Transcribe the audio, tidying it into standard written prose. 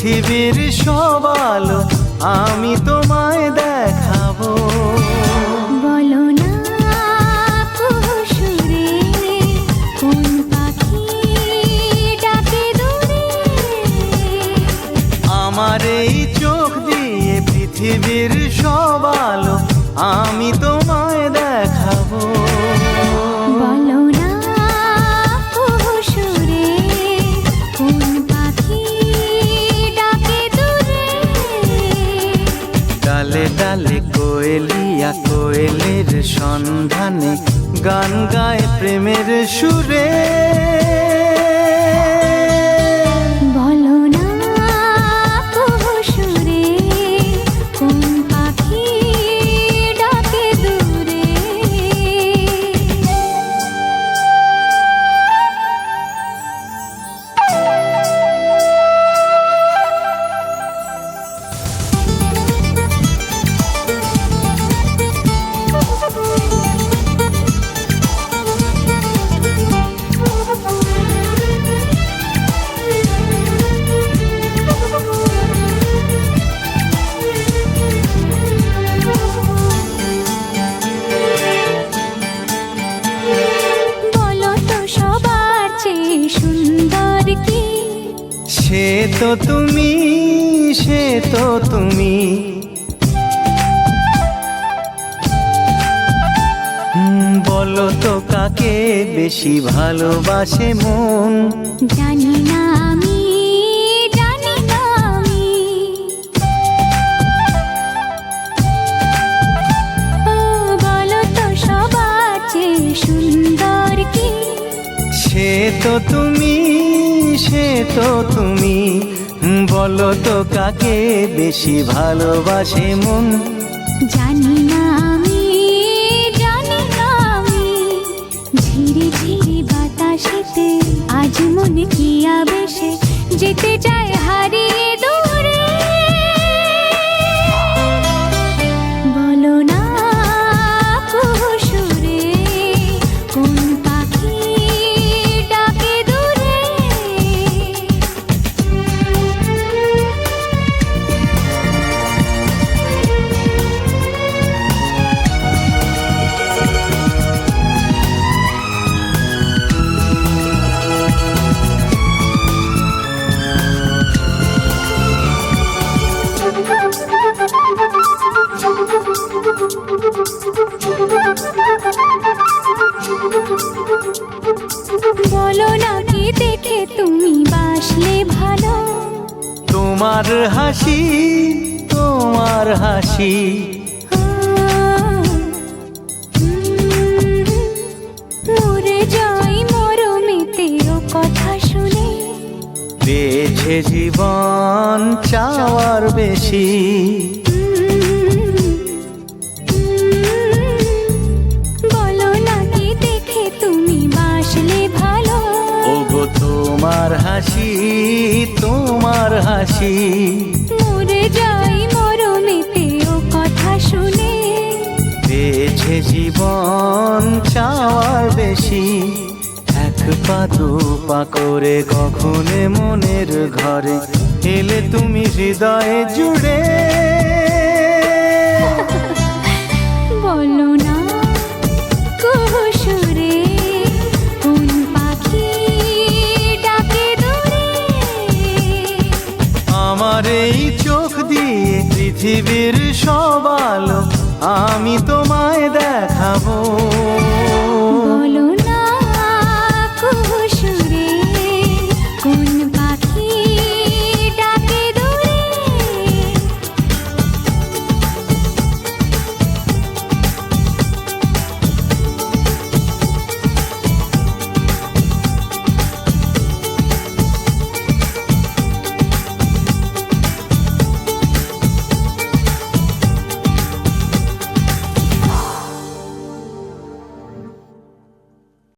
পৃথিবীর সব আলো আমি তোমায় দেখাবো। বলো না কুহুসুরে কোন পাখি ডাকে দূরে। আমার এই চোখ দিয়ে পৃথিবীর সব আলো আমি তোমায় দেখাবো। বলো না কুহুসুরে কোন পাখি ডাকে দূরে। ডালে ডালে কোয়েলিয়া কোয়েলের সন্ধানে গান গায় প্রেমের সুরে। বলো না কুহুসুরে কোন পাখি ডাকে দূরে। বলো তো সবার চেয়ে সুন্দর কি? সে তো তুমি, সে তো তুমি। বলো তো কাকে বেশি ভালোবাসে মন? জানি না আমি, জানি না আমি। ও বলো তো সবার চেয়ে সুন্দর কি? সে তো তুমি, সে তো তুমি। বলো তো কাকে বেশি ভালোবাসে মন? জানি না আমি, জানি না আমি। ঝিরি ঝিরি বাতাসেতে আজ মনে কি আবেশে যেতে চায় হারিয়ে দূরে। বলো না কুহুসুরে কোন পাখি ডাকে দূরে। বলো না কি দেখে তুমি বাসলে ভালো। তোমার হাসি, তোমার হাসি। মরে যাই মরমেতে ও কথা শুনে। পেয়েছে জীবন চাওয়ার বেশি। বলো না কি দেখে তুমি বাসলে ভালো। ওগো তোমার হাসি, তোমার হাসি। মরে যাই মরমেতে ও কথা শুনে। পেয়েছে জীবন চাওয়ার বেশি। এক পা দু পা করে কখনে মনের ঘরে এলে তুমি হৃদয়ে জুড়ে। বলো না কুহুসুরে কোন পাখি ডাকে দূরে। আমার এই চোখ দিয়ে পৃথিবীর সব আলো আমি তো